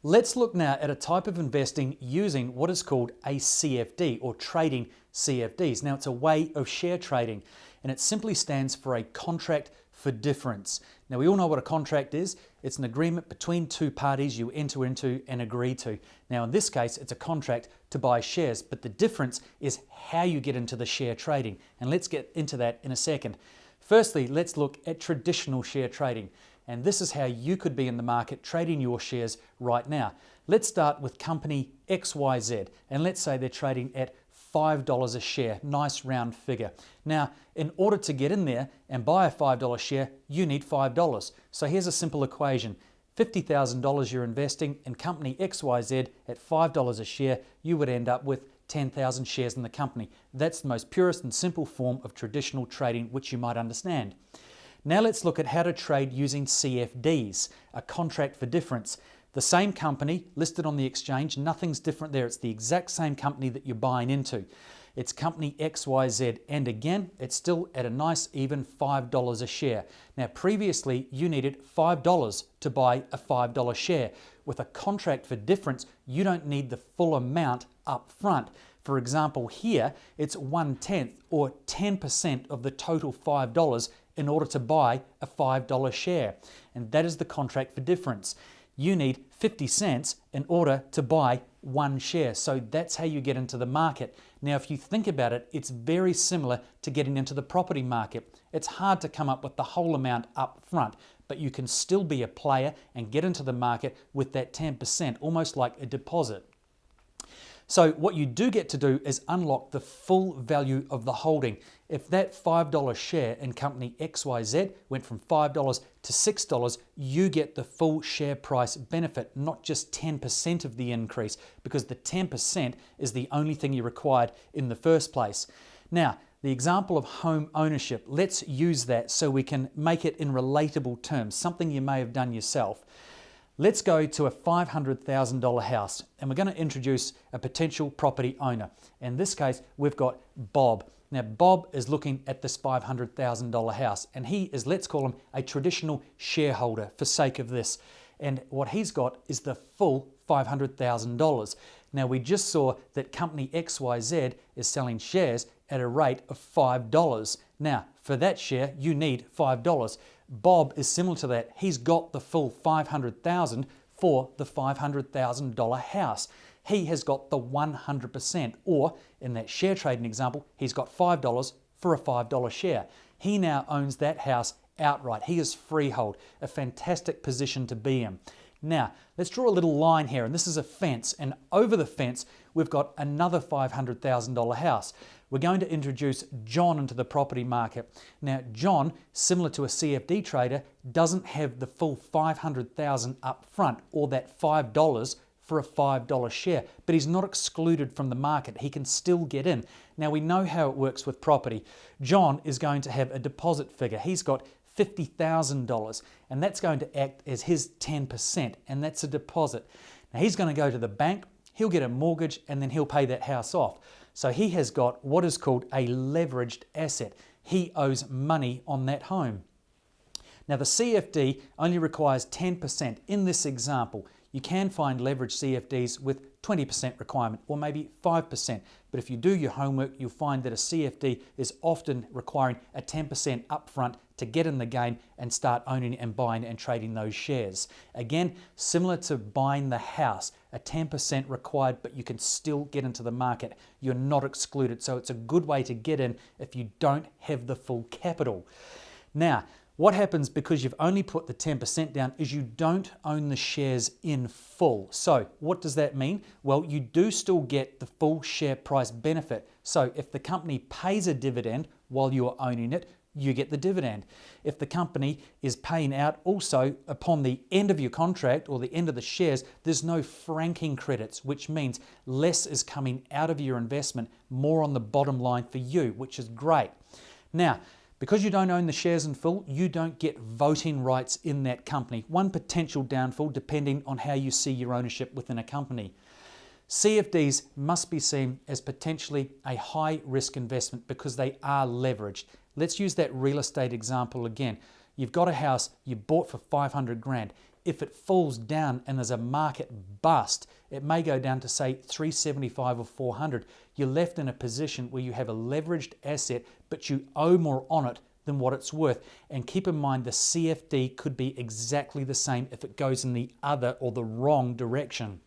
Let's look now at a type of investing using what is called a CFD, or trading CFDs. Now, it's a way of share trading, and it simply stands for a contract for difference. Now, we all know what a contract is. It's an agreement between two parties you enter into and agree to. Now, in this case, it's a contract to buy shares, but the difference is how you get into the share trading, and let's get into that in a second. Firstly, let's look at traditional share trading. And this is how you could be in the market trading your shares right now. Let's start with company XYZ, and let's say they're trading at $5 a share. Nice round figure. Now, in order to get in there and buy a $5 share, you need $5. So here's a simple equation. $50,000 you're investing in company XYZ at $5 a share, you would end up with 10,000 shares in the company. That's the most purest and simple form of traditional trading which you might understand. Now let's look at how to trade using CFDs, a contract for difference. The same company listed on the exchange, nothing's different there. It's the exact same company that you're buying into. It's company XYZ, and again, it's still at a nice even $5 a share. Now previously, you needed $5 to buy a $5 share. With a contract for difference, you don't need the full amount up front. For example, here, it's 1/10 or 10% of the total $5 in order to buy a $5 share. And that is the contract for difference. You need 50 cents in order to buy one share. So that's how you get into the market. Now, if you think about it, it's very similar to getting into the property market. It's hard to come up with the whole amount up front, but you can still be a player and get into the market with that 10%, almost like a deposit. So what you do get to do is unlock the full value of the holding. If that $5 share in company XYZ went from $5 to $6, you get the full share price benefit, not just 10% of the increase, because the 10% is the only thing you required in the first place. Now, the example of home ownership, let's use that so we can make it in relatable terms, something you may have done yourself. Let's go to a $500,000 house, and we're going to introduce a potential property owner. In this case, we've got Bob. Now, Bob is looking at this $500,000 house, and he is, let's call him a traditional shareholder for sake of this. And what he's got is the full $500,000. Now, we just saw that company XYZ is selling shares at a rate of $5. Now, for that share, you need $5. Bob is similar to that. He's got the full $500,000 for the $500,000 house. He has got the 100%, or in that share trading example, he's got $5 for a $5 share. He now owns that house outright. He is freehold, a fantastic position to be in. Now, let's draw a little line here, and this is a fence, and over the fence, we've got another $500,000 house. We're going to introduce John into the property market. Now, John, similar to a CFD trader, doesn't have the full $500,000 up front, or that $5 for a $5 share, but he's not excluded from the market. He can still get in. Now, we know how it works with property. John is going to have a deposit figure. He's got $50,000, and that's going to act as his 10%, and that's a deposit. Now, he's going to go to the bank, he'll get a mortgage, and then he'll pay that house off. So he has got what is called a leveraged asset. He owes money on that home. Now, the CFD only requires 10%. In this example, you can find leveraged CFDs with 20% requirement, or maybe 5%. But if you do your homework, you'll find that a CFD is often requiring a 10% upfront to get in the game and start owning and buying and trading those shares. Again, similar to buying the house, a 10% required, but you can still get into the market. You're not excluded. So it's a good way to get in if you don't have the full capital. Now, what happens because you've only put the 10% down is you don't own the shares in full. So what does that mean? Well, you do still get the full share price benefit. So if the company pays a dividend while you're owning it, you get the dividend. If the company is paying out also upon the end of your contract or the end of the shares, there's no franking credits, which means less is coming out of your investment, more on the bottom line for you, which is great. Now, because you don't own the shares in full, you don't get voting rights in that company. One potential downfall depending on how you see your ownership within a company. CFDs must be seen as potentially a high risk investment because they are leveraged. Let's use that real estate example again. You've got a house you bought for 500 grand. if it falls down and there's a market bust, it may go down to say 375 or 400. You're left in a position where you have a leveraged asset, but you owe more on it than what it's worth. And keep in mind, the CFD could be exactly the same if it goes in the other or the wrong direction.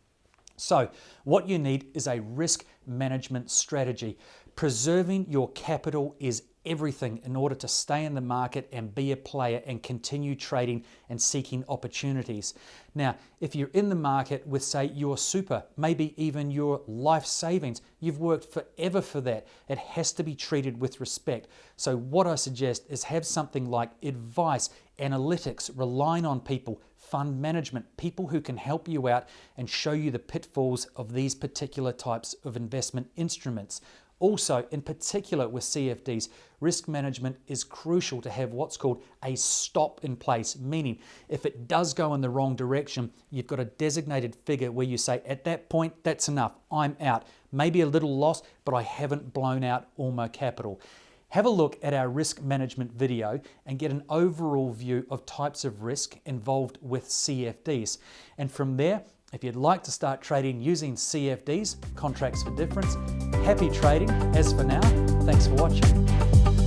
So what you need is a risk management strategy. Preserving your capital is everything in order to stay in the market and be a player and continue trading and seeking opportunities. Now, if you're in the market with, say, your super, maybe even your life savings, you've worked forever for that. It has to be treated with respect. So what I suggest is have something like advice, analytics, relying on people, fund management, people who can help you out and show you the pitfalls of these particular types of investment instruments. Also, in particular with CFDs, risk management is crucial to have what's called a stop in place, meaning if it does go in the wrong direction, you've got a designated figure where you say, at that point, that's enough, I'm out. Maybe a little loss, but I haven't blown out all my capital. Have a look at our risk management video and get an overall view of types of risk involved with CFDs. And from there, if you'd like to start trading using CFDs, contracts for difference, happy trading. As for now, thanks for watching.